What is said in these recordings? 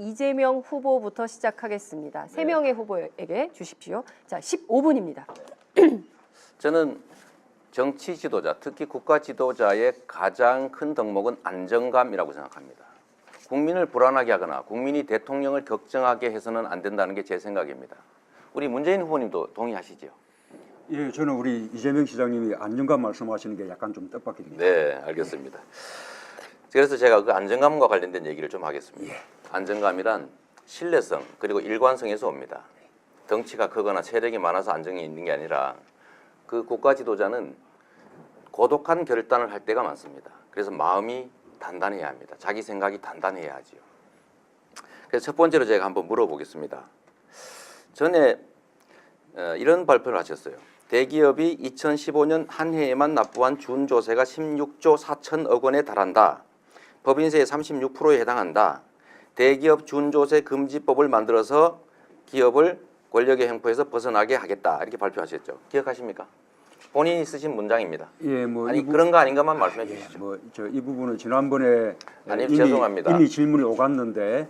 이재명 후보부터 시작하겠습니다. 3명의 후보에게 주십시오. 자, 15분입니다. 저는 정치 지도자, 특히 국가 지도자의 가장 큰 덕목은 안정감이라고 생각합니다. 국민을 불안하게 하거나 국민이 대통령을 걱정하게 해서는 안 된다는 게 제 생각입니다. 우리 문재인 후보님도 동의하시죠? 예, 저는 우리 이재명 시장님이 안정감 말씀하시는 게 약간 좀 뜻밖입니다. 네, 알겠습니다. 그래서 제가 그 안정감과 관련된 얘기를 좀 하겠습니다. 안정감이란 신뢰성 그리고 일관성에서 옵니다. 덩치가 크거나 세력이 많아서 안정이 있는 게 아니라 그 국가 지도자는 고독한 결단을 할 때가 많습니다. 그래서 마음이 단단해야 합니다. 자기 생각이 단단해야 하지요. 그래서 첫 번째로 제가 한번 물어보겠습니다. 전에 이런 발표를 하셨어요. 대기업이 2015년 한 해에만 납부한 준조세가 16조 4천억 원에 달한다. 법인세의 36%에 해당한다. 대기업 준조세 금지법을 만들어서 기업을 권력의 횡포에서 벗어나게 하겠다. 이렇게 발표하셨죠. 기억하십니까? 본인이 쓰신 문장입니다. 예, 뭐 아니 그런 거 아닌가만 말씀해 주시죠. 뭐 저 이 부분은 지난번에 아니 죄송합니다. 이미 질문이 오갔는데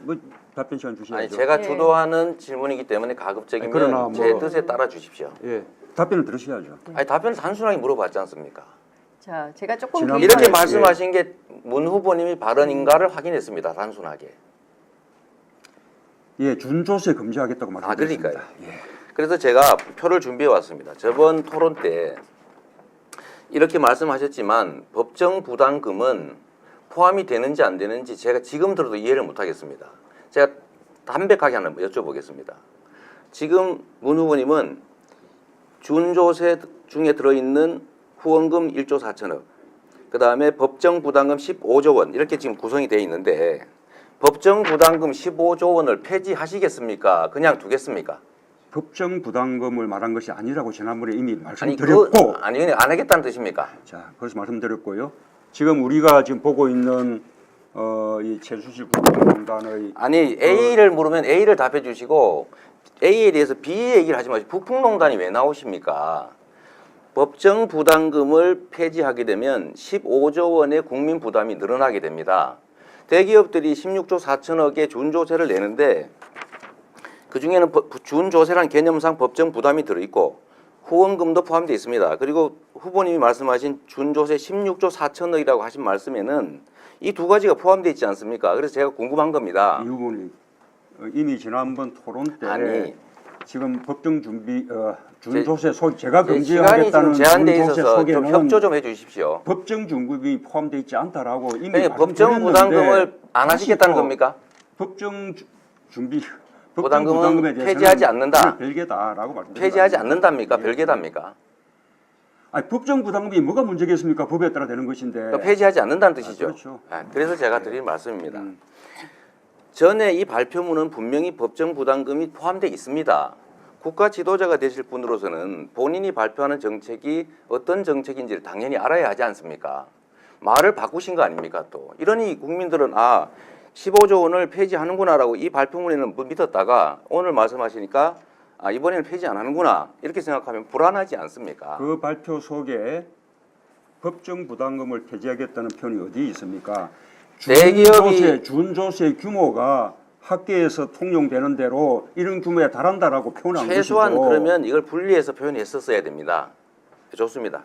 뭐 답변 시간 주셔야죠. 아니 제가 주도하는 질문이기 때문에 가급적이면 그러나 제 뭐- 뜻에 따라 주십시오. 예, 답변을 들으셔야죠. 아니 답변을 단순하게 물어봤지 않습니까? 자, 제가 조금 지난번에- 이렇게 예. 말씀하신 게 문 후보님이 발언인가를 확인했습니다. 단순하게. 예, 준조세 금지하겠다고 말씀드렸습니다. 그러니까요. 예. 그래서 제가 표를 준비해 왔습니다. 저번 토론 때 이렇게 말씀하셨지만 법정 부담금은 포함이 되는지 안 되는지 제가 지금 들어도 이해를 못 하겠습니다. 제가 담백하게 하나 여쭤보겠습니다. 지금 문 후보님은 준조세 중에 들어있는 후원금 1조 4천억, 그 다음에 법정 부담금 15조 원 이렇게 지금 구성이 되어 있는데 법정 부담금 15조 원을 폐지하시겠습니까? 그냥 두겠습니까? 법정 부담금을 말한 것이 아니라고 지난번에 이미 아니 말씀드렸고, 아니 안 하겠다는 뜻입니까? 자, 그래서 말씀드렸고요. 지금 우리가 지금 보고 있는 이 최수실 국방공단의 아니 A를 물으면 A를 답해 주시고 A에 대해서 B 얘기를 하지 마시고 북풍농단이 왜 나오십니까? 법정 부담금을 폐지하게 되면 15조 원의 국민 부담이 늘어나게 됩니다. 대기업들이 16조 4천억의 준조세를 내는데 그중에는 준조세라는 개념상 법정 부담이 들어있고 후원금도 포함되어 있습니다. 그리고 후보님이 말씀하신 준조세 16조 4천억이라고 하신 말씀에는 이 두 가지가 포함되어 있지 않습니까? 그래서 제가 궁금한 겁니다. 이 부분이 이미 지난번 토론 때 아니, 지금 법정 준비 준조세 속 제가 시간이 금지하겠다는 지금 제한돼 준조세 있어서 좀 속에는 협조 좀 해주십시오. 법정 준급이 포함되어 있지 않다라고 이미 그러니까 법정 말씀드렸는데 부담금을 안 하시겠다는 또 겁니까? 법정 준비 부담금은 부담금에 대해서는 폐지하지 않는다. 별개다라고 말씀드렸습니다. 폐지하지 않는답니까? 예. 별개답니까? 아니 법정 부담금이 뭐가 문제겠습니까? 법에 따라 되는 것인데. 그러니까 폐지하지 않는다는 뜻이죠. 그렇죠. 그래서 제가 드린 말씀입니다. 전에 이 발표문은 분명히 법정 부담금이 포함되어 있습니다. 국가 지도자가 되실 분으로서는 본인이 발표하는 정책이 어떤 정책인지를 당연히 알아야 하지 않습니까? 말을 바꾸신 거 아닙니까 또. 이러니 국민들은 15조 원을 폐지하는구나라고 이 발표문에는 믿었다가 오늘 말씀하시니까 이번에는 폐지 안 하는구나 이렇게 생각하면 불안하지 않습니까? 그 발표 속에 법정 부담금을 폐지하겠다는 표현이 어디 있습니까? 준조세 규모가 학계에서 통용되는 대로 이런 규모에 달한다라고 표현한 최소한 것이죠. 그러면 이걸 분리해서 표현했었어야 됩니다. 좋습니다.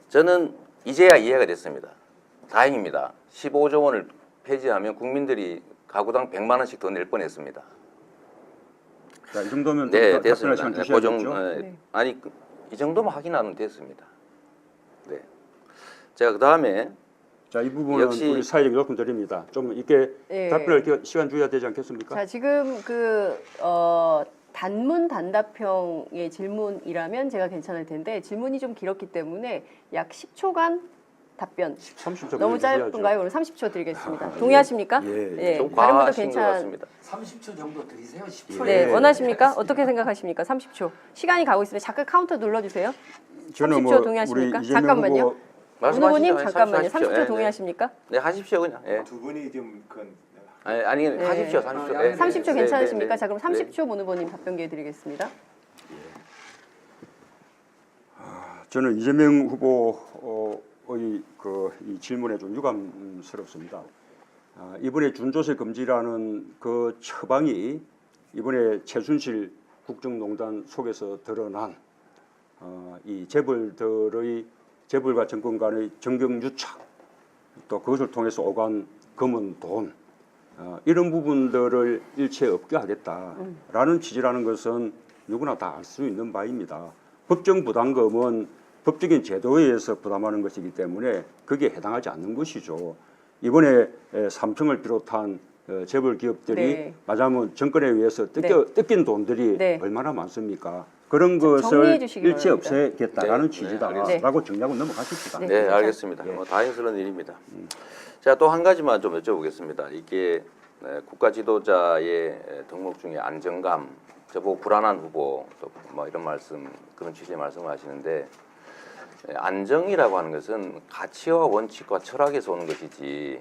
저는 이제야 이해가 됐습니다. 다행입니다. 15조 원을 폐지하면 국민들이 가구당 100만 원씩 더 낼 뻔했습니다. 자, 이 정도면 네, 답변할 됐습니다. 시간 그 주셔야겠죠. 네. 아니 이 정도만 확인하면 됐습니다. 네. 제가 그 다음에 자, 이 부분은 역시- 우리 사회적 요금 드립니다. 좀 이렇게 예. 답변할 시간 줘야 되지 않겠습니까? 자, 지금 단문 단답형의 질문이라면 제가 괜찮을 텐데 질문이 좀 길었기 때문에 약 10초간 답변. 30초 너무 짧은가요? 그럼 30초 드리겠습니다. 예. 동의하십니까? 예, 예. 좀 다른 분도 과하신 것 같습니다. 30초 정도 드리세요. 10초. 네, 예. 원하십니까? 어떻게 생각하십니까? 30초. 시간이 가고 있으면 잠깐 카운터 눌러주세요. 저는 30초 동의하십니까? 우리 이재명 잠깐만요. 후보 문 후보님 말씀하시죠. 잠깐만요. 30초. 30초 예, 동의하십니까? 네, 하십시오 그냥. 예. 두 분이 좀 그건 아니 네. 하십시오. 30초. 네. 30초 네, 괜찮으십니까? 네, 네. 자, 그럼 네. 30초 문 후보님 답변 기회 드리겠습니다. 저는 이재명 후보의 이 질문에 좀 유감스럽습니다. 이번에 준조세 금지라는 그 처방이 이번에 최순실 국정농단 속에서 드러난 이 재벌과 정권 간의 정경유착, 또 그것을 통해서 오간 검은 돈, 이런 부분들을 일체 없게 하겠다라는 취지라는 것은 누구나 다 알 수 있는 바입니다. 법정 부담금은 법적인 제도에 의해서 부담하는 것이기 때문에 거기에 해당하지 않는 것이죠. 이번에 삼성을 비롯한 재벌 기업들이 네. 말하자면 정권에 의해서 뜯긴 돈들이 네. 얼마나 많습니까? 그런 정리해 것을 주시기 일체 바랍니다. 없애겠다라는 네, 취지다라고 정리하고 넘어가십시다. 네. 네, 알겠습니다. 뭐 다행스러운 일입니다. 제가 또 한 가지만 좀 여쭤보겠습니다. 이게 국가 지도자의 덕목 중에 안정감, 저보고 불안한 후보, 또 뭐 이런 말씀, 그런 취지의 말씀을 하시는데, 안정이라고 하는 것은 가치와 원칙과 철학에서 오는 것이지,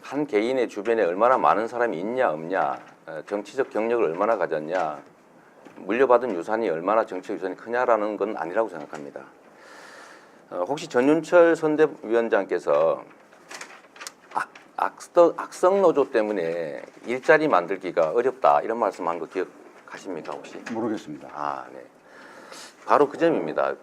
한 개인의 주변에 얼마나 많은 사람이 있냐 없냐, 정치적 경력을 얼마나 가졌냐, 물려받은 유산이 얼마나 정치적 유산이 크냐라는 건 아니라고 생각합니다. 혹시 전윤철 선대위원장께서 악성 노조 때문에 일자리 만들기가 어렵다 이런 말씀한 거 기억하십니까 혹시? 모르겠습니다. 아, 네. 바로 그 점입니다.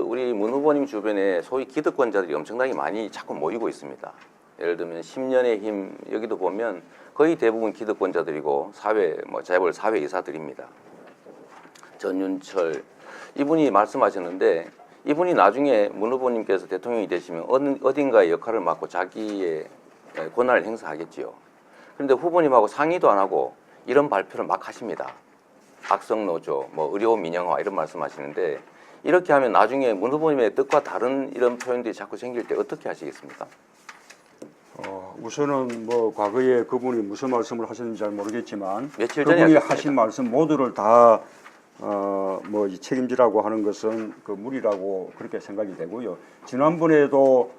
우리 문 후보님 주변에 소위 기득권자들이 엄청나게 많이 자꾸 모이고 있습니다. 예를 들면 10년의 힘 여기도 보면 거의 대부분 기득권자들이고 재벌 사회이사들입니다. 전윤철 이분이 말씀하셨는데 이분이 나중에 문 후보님께서 대통령이 되시면 어딘가의 역할을 맡고 자기의 권한을 행사하겠지요. 그런데 후보님하고 상의도 안 하고 이런 발표를 막 하십니다. 악성노조, 의료 민영화 이런 말씀하시는데 이렇게 하면 나중에 문 후보님의 뜻과 다른 이런 표현들이 자꾸 생길 때 어떻게 하시겠습니까? 우선은 과거에 그분이 무슨 말씀을 하셨는지 잘 모르겠지만 며칠 전에 그분이 하셨습니다. 하신 말씀 모두를 다 책임지라고 하는 것은 그 무리라고 그렇게 생각이 되고요. 지난번에도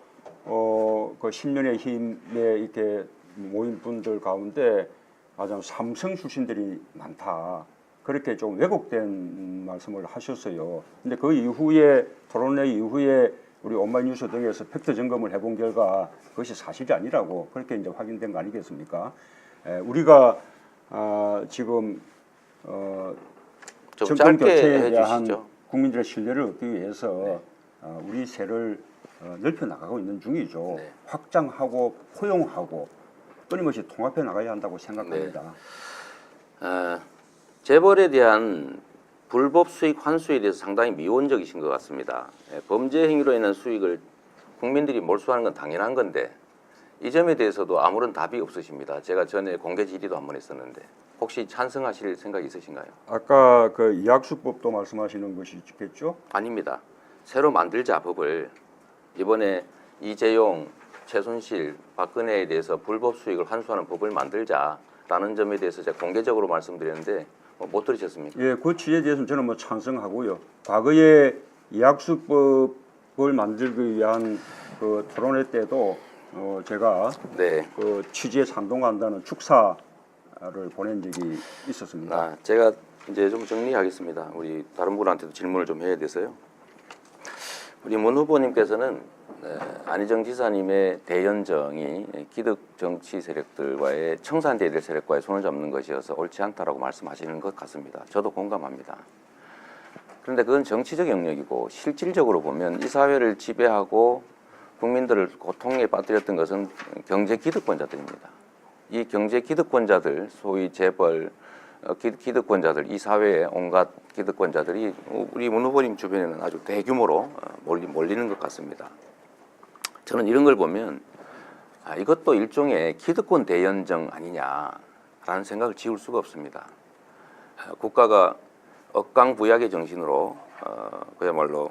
그 10년의 힘에 이렇게 모인 분들 가운데 맞아 삼성 출신들이 많다. 그렇게 좀 왜곡된 말씀을 하셨어요. 근데 그 이후에 토론회 이후에 우리 온마이뉴스 등에서 팩트 점검을 해본 결과 그것이 사실이 아니라고 그렇게 이제 확인된 거 아니겠습니까? 우리가 지금 좀 정권 짧게 교체에 대한 해주시죠. 국민들의 신뢰를 얻기 위해서 우리 세를 넓혀 나가고 있는 중이죠. 네. 확장하고 포용하고 끊임없이 통합해 나가야 한다고 생각합니다. 재벌에 대한 불법 수익 환수에 대해서 상당히 미온적이신 것 같습니다. 범죄 행위로 인한 수익을 국민들이 몰수하는 건 당연한 건데 이 점에 대해서도 아무런 답이 없으십니다. 제가 전에 공개 질의도 한 번 했었는데 혹시 찬성하실 생각이 있으신가요? 아까 그 이학수법도 말씀하시는 것이겠죠? 아닙니다. 새로 만들자 법을 이번에 이재용, 최순실, 박근혜에 대해서 불법 수익을 환수하는 법을 만들자라는 점에 대해서 제가 공개적으로 말씀드렸는데 못 들으셨습니까? 예, 그 취지에 대해서는 저는 찬성하고요. 과거에 이학수법을 만들기 위한 그 토론회 때도 제가 네. 그 취지에 찬동한다는 축사를 보낸 적이 있었습니다. 제가 이제 좀 정리하겠습니다. 우리 다른 분한테도 질문을 좀 해야 돼서요. 우리 문 후보님께서는 안희정 지사님의 대연정이 기득 정치 세력들과의 청산돼야 세력과의 손을 잡는 것이어서 옳지 않다라고 말씀하시는 것 같습니다. 저도 공감합니다. 그런데 그건 정치적 영역이고 실질적으로 보면 이 사회를 지배하고 국민들을 고통에 빠뜨렸던 것은 경제 기득권자들입니다. 이 경제 기득권자들, 소위 재벌 기득권자들, 이 사회의 온갖 기득권자들이 우리 문 후보님 주변에는 아주 대규모로 몰리는 것 같습니다. 저는 이런 걸 보면 이것도 일종의 기득권 대연정 아니냐라는 생각을 지울 수가 없습니다. 국가가 억강부약의 정신으로 그야말로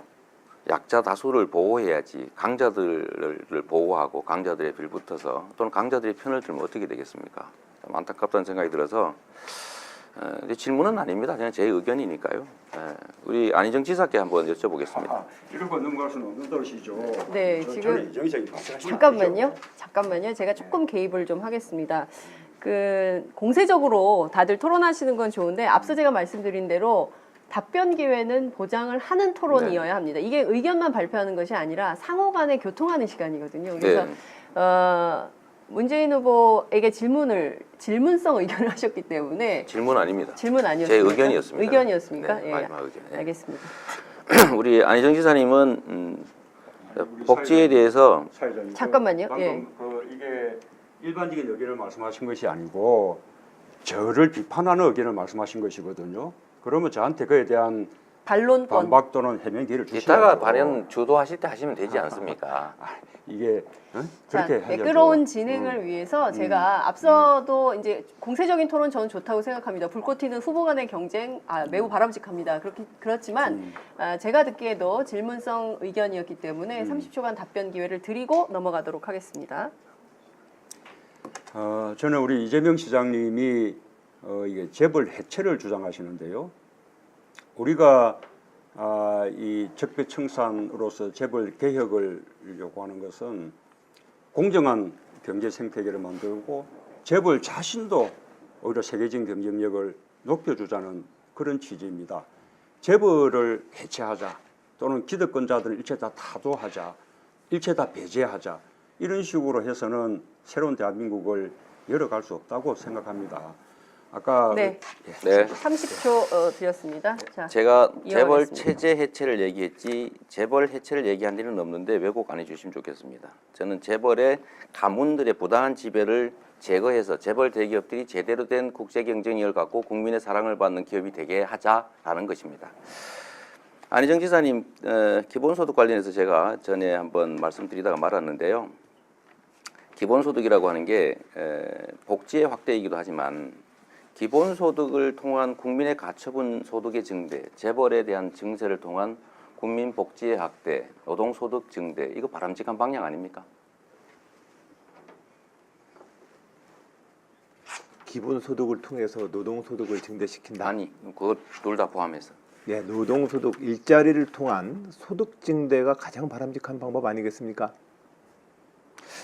약자 다수를 보호해야지 강자들을 보호하고 강자들의 빌붙어서 또는 강자들의 편을 들면 어떻게 되겠습니까? 좀 안타깝다는 생각이 들어서 질문은 아닙니다. 그냥 제 의견이니까요. 우리 안희정 지사께 한번 여쭤보겠습니다. 이런 거 넘어갈 수는 없는 것이죠. 네, 지금 잠깐만요. 제가 조금 개입을 좀 하겠습니다. 공세적으로 다들 토론하시는 건 좋은데 앞서 제가 말씀드린 대로 답변 기회는 보장을 하는 토론이어야 합니다. 이게 의견만 발표하는 것이 아니라 상호 간에 교통하는 시간이거든요. 그래서 문재인 후보에게 질문성 의견을 하셨기 때문에 질문 아닙니다. 질문 아니었습니까? 제 의견이었습니다. 의견이었습니까? 네, 예. 마지막 의견. 네. 알겠습니다. 우리 안희정 지사님은 복지에 대해서 사회자님, 잠깐만요. 방금 예. 이게 일반적인 의견을 말씀하신 것이 아니고 저를 비판하는 의견을 말씀하신 것이거든요. 그러면 저한테 그에 대한 반론권. 반박 또는 해명 기회를 주셔야죠. 이따가 발언 주도하실 때 하시면 되지 않습니까? 이게 자, 그렇게 하셔야죠. 매끄러운 진행을 위해서 제가 앞서도 이제 공세적인 토론 저는 좋다고 생각합니다. 불꽃 튀는 후보 간의 경쟁 매우 바람직합니다. 그렇지만 제가 듣기에도 질문성 의견이었기 때문에 30초간 답변 기회를 드리고 넘어가도록 하겠습니다. 저는 우리 이재명 시장님이 이게 재벌 해체를 주장하시는데요. 우리가 이 적폐청산으로서 재벌 개혁을 요구하는 것은 공정한 경제 생태계를 만들고 재벌 자신도 오히려 세계적인 경쟁력을 높여주자는 그런 취지입니다. 재벌을 해체하자 또는 기득권자들을 일체 다 타도하자, 일체 다 배제하자 이런 식으로 해서는 새로운 대한민국을 열어갈 수 없다고 생각합니다. 아까 네. 네. 30초 드렸습니다. 자, 제가 재벌 이어가겠습니다. 체제 해체를 얘기했지 재벌 해체를 얘기한 일은 없는데 왜곡 안 해주시면 좋겠습니다. 저는 재벌의 가문들의 부당한 지배를 제거해서 재벌 대기업들이 제대로 된 국제 경쟁력을 갖고 국민의 사랑을 받는 기업이 되게 하자라는 것입니다. 안희정 지사님 기본소득 관련해서 제가 전에 한번 말씀드리다가 말았는데요. 기본소득이라고 하는 게 복지의 확대이기도 하지만 기본소득을 통한 국민의 가처분 소득의 증대, 재벌에 대한 증세를 통한 국민 복지의 확대, 노동소득 증대, 이거 바람직한 방향 아닙니까? 기본소득을 통해서 노동소득을 증대시킨다. 아니, 그거 둘 다 포함해서. 네, 노동소득 일자리를 통한 소득 증대가 가장 바람직한 방법 아니겠습니까?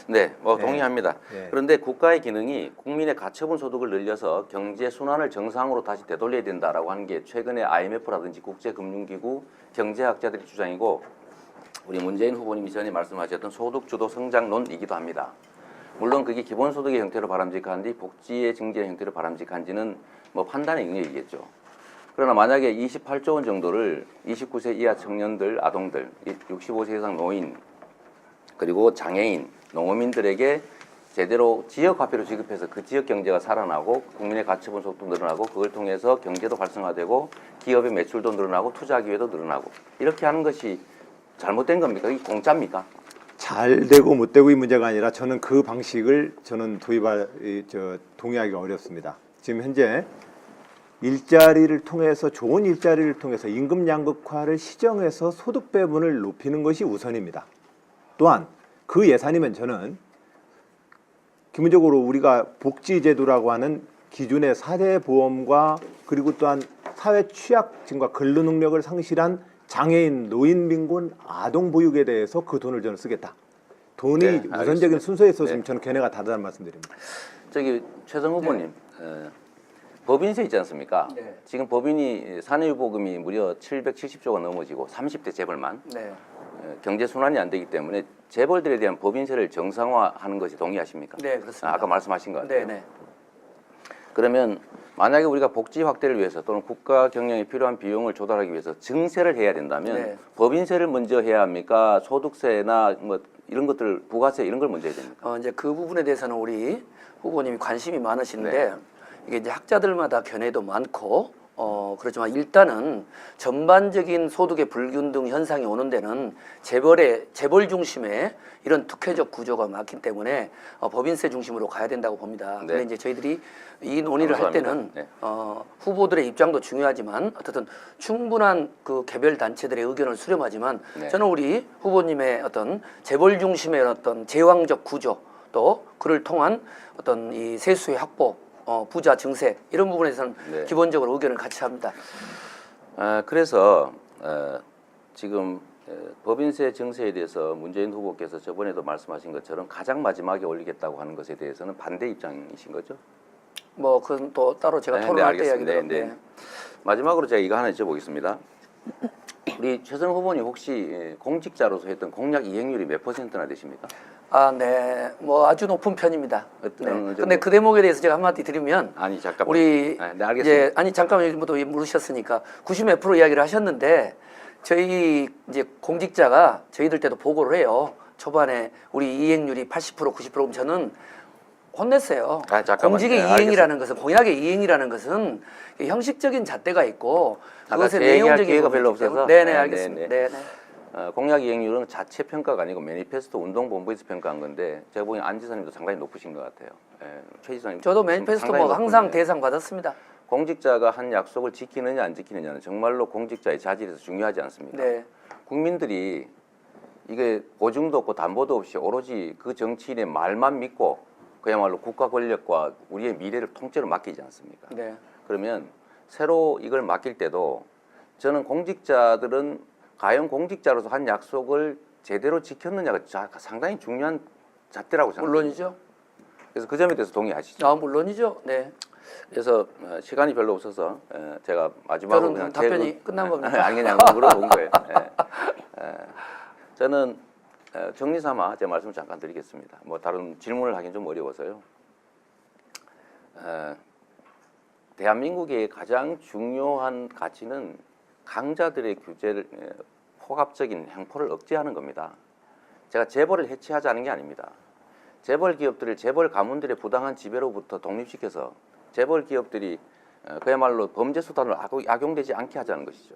네, 뭐 네. 동의합니다. 네. 그런데 국가의 기능이 국민의 가처분 소득을 늘려서 경제 순환을 정상으로 다시 되돌려야 된다라고 하는 게 최근에 IMF라든지 국제금융기구 경제학자들의 주장이고 우리 문재인 후보님이 전에 말씀하셨던 소득주도 성장론이기도 합니다. 물론 그게 기본소득의 형태로 바람직한지 복지의 증대 형태로 바람직한지는 뭐 판단의 영역이겠죠. 그러나 만약에 28조 원 정도를 29세 이하 청년들, 아동들, 65세 이상 노인, 그리고 장애인, 농어민들에게 제대로 지역 화폐로 지급해서 그 지역 경제가 살아나고 국민의 가처분 속도 늘어나고 그걸 통해서 경제도 활성화되고 기업의 매출도 늘어나고 투자 기회도 늘어나고 이렇게 하는 것이 잘못된 겁니까? 이게 공짜입니까? 잘 되고 못 되고의 문제가 아니라 저는 그 방식을 동의하기가 어렵습니다. 지금 현재 일자리를 통해서 좋은 일자리를 통해서 임금 양극화를 시정해서 소득 배분을 높이는 것이 우선입니다. 또한 그 예산이면 저는 기본적으로 우리가 복지제도라고 하는 기존의 사대보험과 그리고 또한 사회 취약층과 근로 능력을 상실한 장애인, 노인, 빈곤, 아동 보육에 대해서 그 돈을 저는 쓰겠다. 돈이 네, 우선적인 알겠습니다. 순서에 있었으면 네. 저는 걔네가 다르다는 말씀드립니다. 저기 최성 후보님, 법인세 있지 않습니까? 네. 지금 법인이 사내유보금이 무려 770조가 넘어지고 30대 재벌만 네. 경제 순환이 안 되기 때문에 재벌들에 대한 법인세를 정상화하는 것이 동의하십니까? 네, 그렇습니다. 아까 말씀하신 것 같아요. 네, 네. 그러면 만약에 우리가 복지 확대를 위해서 또는 국가 경영에 필요한 비용을 조달하기 위해서 증세를 해야 된다면 네. 법인세를 먼저 해야 합니까? 소득세나 뭐 이런 것들, 부가세 이런 걸 먼저 해야 됩니까? 이제 그 부분에 대해서는 우리 후보님이 관심이 많으신데 네. 이게 이제 학자들마다 견해도 많고 그렇지만 일단은 전반적인 소득의 불균등 현상이 오는 데는 재벌 중심의 이런 특혜적 구조가 많기 때문에 법인세 중심으로 가야 된다고 봅니다. 네. 근데 이제 저희들이 이 논의를 할 감사합니다. 때는 네. 후보들의 입장도 중요하지만 어쨌든 충분한 그 개별 단체들의 의견을 수렴하지만 네. 저는 우리 후보님의 어떤 재벌 중심의 어떤 제왕적 구조 또 그를 통한 어떤 이 세수의 확보 부자 증세 이런 부분에서는 네. 기본적으로 의견을 같이 합니다. 그래서 지금 법인세 증세에 대해서 문재인 후보께서 저번에도 말씀하신 것처럼 가장 마지막에 올리겠다고 하는 것에 대해서는 반대 입장이신 거죠? 뭐 그건 또 따로 제가 네, 토론할 때 알겠습니다. 이야기를 네. 마지막으로 제가 이거 하나 여쭤보겠습니다. 우리 최선 후보님 혹시 공직자로서 했던 공약 이행률이 몇 %나 되십니까? 아, 네. 뭐 아주 높은 편입니다. 어떤 네. 정도? 근데 그 대목에 대해서 제가 한마디 드리면 아니 잠깐만. 우리 네, 알겠습니다. 이제 아니 잠깐만 일부도 물으셨으니까 90몇 프로 이야기를 하셨는데 저희 이제 공직자가 저희들 때도 보고를 해요. 초반에 우리 이행률이 80% 90%면 저는 혼냈어요. 아, 잠깐만요. 공직의 네, 이행이라는 것은 공약의 이행이라는 것은 형식적인 잣대가 있고 아까 그것의 제 얘기할 내용적인 기회가 부분이 별로 있기 때문에. 없어서. 네네 네, 알겠습니다. 네, 네네. 공약 이행률은 자체 평가가 아니고 매니페스토 운동본부에서 평가한 건데 제가 보기엔 안 지사님도 상당히 높으신 것 같아요. 최 지사님 저도 매니페스토 뭐 항상 대상 받았습니다. 공직자가 한 약속을 지키느냐 안 지키느냐는 정말로 공직자의 자질에서 중요하지 않습니다. 네. 국민들이 이게 보증도 없고 담보도 없이 오로지 그 정치인의 말만 믿고 그야말로 국가 권력과 우리의 미래를 통째로 맡기지 않습니까? 네. 그러면 새로 이걸 맡길 때도 저는 공직자들은 과연 공직자로서 한 약속을 제대로 지켰느냐가 상당히 중요한 잣대라고 생각합니다. 물론이죠. 그래서 그 점에 대해서 동의하시죠? 아 물론이죠. 네. 그래서 시간이 별로 없어서 제가 마지막으로 저는 답변이 끝난 겁니까? 아니 그냥 물어본 거예요. 저는 정리 삼아 제 말씀을 잠깐 드리겠습니다. 뭐 다른 질문을 하긴 좀 어려워서요. 대한민국의 가장 중요한 가치는 강자들의 규제를 포갑적인 횡포를 억제하는 겁니다. 제가 재벌을 해체하자는 게 아닙니다. 재벌 기업들을 재벌 가문들의 부당한 지배로부터 독립시켜서 재벌 기업들이 그야말로 범죄 수단으로 악용되지 않게 하자는 것이죠.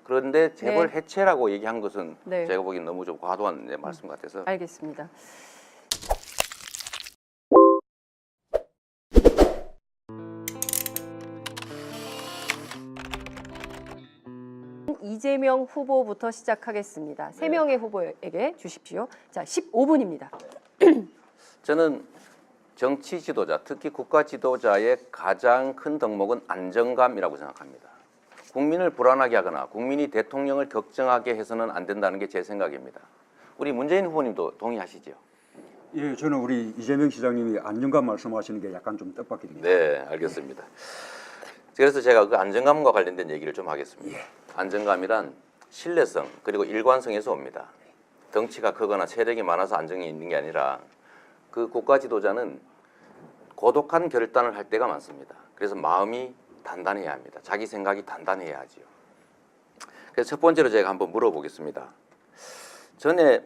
그런데 재벌 네. 해체라고 얘기한 것은 네. 제가 보기엔 너무 좀 과도한 말씀 같아서 알겠습니다. 이재명 후보부터 시작하겠습니다. 세 명의 후보에게 주십시오. 자, 15분입니다. 저는 정치 지도자, 특히 국가 지도자의 가장 큰 덕목은 안정감이라고 생각합니다. 국민을 불안하게 하거나 국민이 대통령을 걱정하게 해서는 안 된다는 게 제 생각입니다. 우리 문재인 후보님도 동의하시죠? 예, 저는 우리 이재명 시장님이 안정감 말씀하시는 게 약간 좀 뜻밖입니다. 네, 알겠습니다. 그래서 제가 그 안정감과 관련된 얘기를 좀 하겠습니다. 안정감이란 신뢰성 그리고 일관성에서 옵니다. 덩치가 크거나 세력이 많아서 안정이 있는 게 아니라 그 국가 지도자는 고독한 결단을 할 때가 많습니다. 그래서 마음이 단단해야 합니다. 자기 생각이 단단해야 하지요. 그래서 첫 번째로 제가 한번 물어보겠습니다. 전에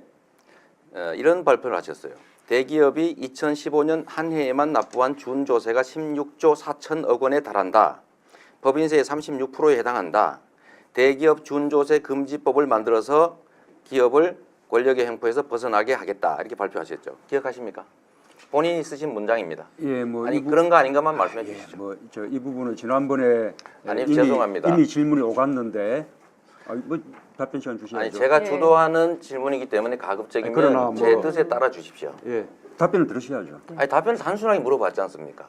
이런 발표를 하셨어요. 대기업이 2015년 한 해에만 납부한 준조세가 16조 4천억 원에 달한다. 법인세의 36%에 해당한다. 대기업 준조세 금지법을 만들어서 기업을 권력의 횡포에서 벗어나게 하겠다. 이렇게 발표하셨죠. 기억하십니까? 본인이 쓰신 문장입니다. 예, 뭐 아니 그런 거 아닌가만 말씀해 예, 주시죠. 뭐 저 이 부분은 지난번에 아니, 죄송합니다. 이미 질문이 오갔는데 뭐 답변 시간 주셔야죠. 아니 제가 예. 주도하는 질문이기 때문에 가급적이면 그러나 뭐- 제 뜻에 따라 주십시오. 예, 답변을 들으셔야죠. 아니 답변 단순하게 물어봤지 않습니까?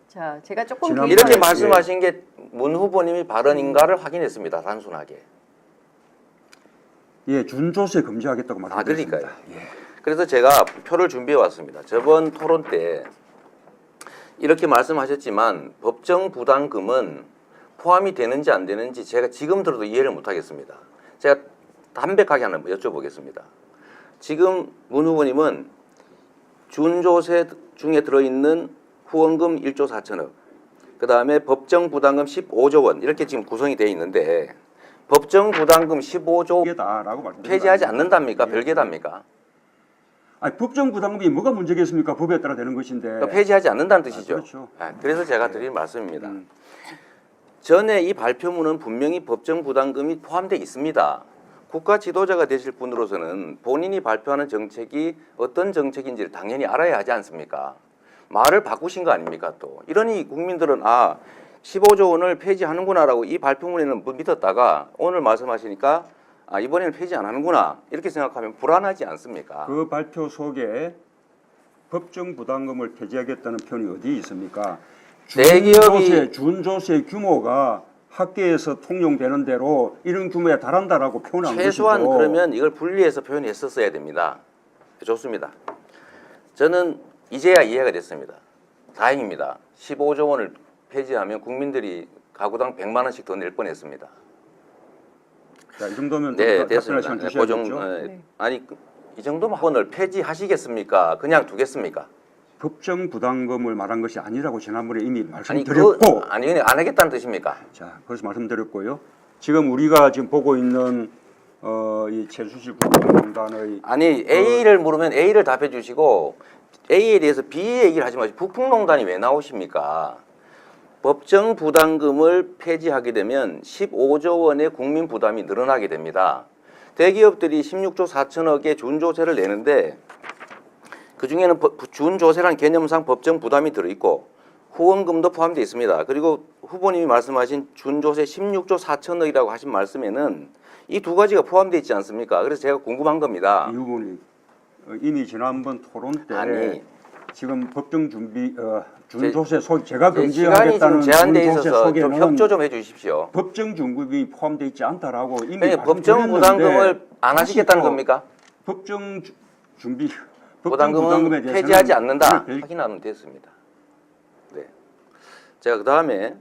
자, 제가 조금 지난번에- 이렇게 예. 말씀하신 게 문 후보님이 발언인가를 확인했습니다. 단순하게. 예, 준조세 금지하겠다고 말씀드렸습니다. 그러니까요. 그래서 제가 표를 준비해 왔습니다. 저번 토론 때 이렇게 말씀하셨지만 법정 부담금은 포함이 되는지 안 되는지 제가 지금 들어도 이해를 못 하겠습니다. 제가 담백하게 하나 여쭤보겠습니다. 지금 문 후보님은 준조세 중에 들어있는 후원금 1조 4천억, 그 다음에 법정 부담금 15조 원 이렇게 지금 구성이 되어 있는데 법정 부담금 15조 이게다라고 말씀드립니다. 폐지하지 않는답니까? 예. 별개답니까? 아니, 법정 부담금이 뭐가 문제겠습니까? 법에 따라 되는 것인데. 그러니까 폐지하지 않는다는 뜻이죠. 그렇죠. 그래서 제가 드린 말씀입니다. 전에 이 발표문은 분명히 법정 부담금이 포함되어 있습니다. 국가 지도자가 되실 분으로서는 본인이 발표하는 정책이 어떤 정책인지를 당연히 알아야 하지 않습니까? 말을 바꾸신 거 아닙니까 또. 이러니 국민들은 15조 원을 폐지하는구나라고 이 발표문에는 믿었다가 오늘 말씀하시니까 이번에는 폐지 안 하는구나 이렇게 생각하면 불안하지 않습니까? 그 발표 속에 법정 부담금을 폐지하겠다는 표현이 어디 있습니까? 대기업이 준조세 규모가 학계에서 통용되는 대로 이런 규모에 달한다라고 표현한 최소한 것이죠. 그러면 이걸 분리해서 표현했었어야 됩니다. 좋습니다. 저는 이제야 이해가 됐습니다. 다행입니다. 15조 원을 폐지하면 국민들이 가구당 100만 원씩 더 낼 뻔했습니다. 자, 이 정도면 네, 좀 답변할 됐습니다. 시간 네, 주셔야겠죠. 네. 아니 이 정도면 학원을 폐지하시겠습니까? 그냥 두겠습니까? 법정 부담금을 말한 것이 아니라고 지난번에 이미 아니 말씀드렸고, 아니 안 하겠다는 뜻입니까? 자, 그래서 말씀드렸고요. 지금 우리가 지금 보고 있는 이 최순실 국정농단의 아니 A를 물으면 A를 답해 주시고 A에 대해서 B 얘기를 하지 마시고 북풍농단이 왜 나오십니까? 법정 부담금을 폐지하게 되면 15조 원의 국민 부담이 늘어나게 됩니다. 대기업들이 16조 4천억의 준조세를 내는데 그중에는 준조세라는 개념상 법정 부담이 들어있고 후원금도 포함되어 있습니다. 그리고 후보님이 말씀하신 준조세 16조 4천억이라고 하신 말씀에는 이 두 가지가 포함되어 있지 않습니까? 그래서 제가 궁금한 겁니다. 이 부분이 이미 지난번 토론 때 아니, 지금 법정 준비 준조세 속 제가 시간이 지금 금지하겠다는 제한돼 준조세 있어서 좀 속에는 협조 좀 해주십시오. 법정 중급이 포함되어 있지 않다라고 이미 그러니까 법정 부담금을 안 하시겠다는 겁니까? 법정 준비 부담금은 부담금에 대해서는 폐지하지 않는다. 별- 확인하면 됐습니다. 네. 제가 그 다음에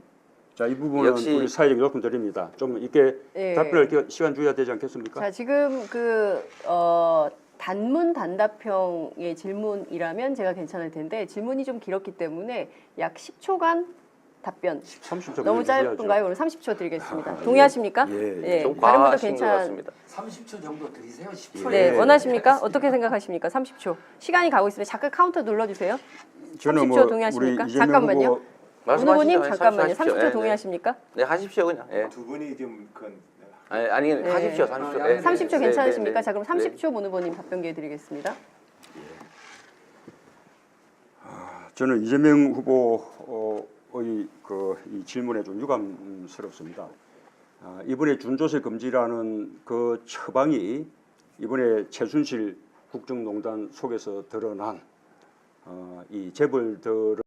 자, 이 부분은 역시- 우리 사회적 요금 드립니다. 좀 이렇게 예. 답변할 시간 줘야 되지 않겠습니까? 자, 지금 단문 단답형의 질문이라면 제가 괜찮을 텐데 질문이 좀 길었기 때문에 약 10초간 답변. 30초 너무 짧은가요? 그럼 30초 드리겠습니다. 아, 동의하십니까? 예, 좀 다른 분도 과하신 것 같습니다. 30초 정도 드리세요. 10초. 네, 예. 원하십니까? 어떻게 생각하십니까? 30초. 시간이 가고 있으면 잠깐 카운터 눌러주세요. 저는 30초 동의하십니까? 우리 이재명 잠깐만요. 후보 문 후보님 말씀하시죠. 잠깐만요. 하십시오. 30초 예, 동의하십니까? 네, 하십시오 그냥. 예. 두 분이 좀 아니 네. 하십시오. 30초. 아, 예, 네, 30초 네, 괜찮으십니까? 네, 자, 그럼 네. 30초 문 후보님 답변 기회 드리겠습니다. 저는 이재명 후보의 이 질문에 좀 유감스럽습니다. 이번에 준조세 금지라는 그 처방이 이번에 최순실 국정농단 속에서 드러난 이 재벌들의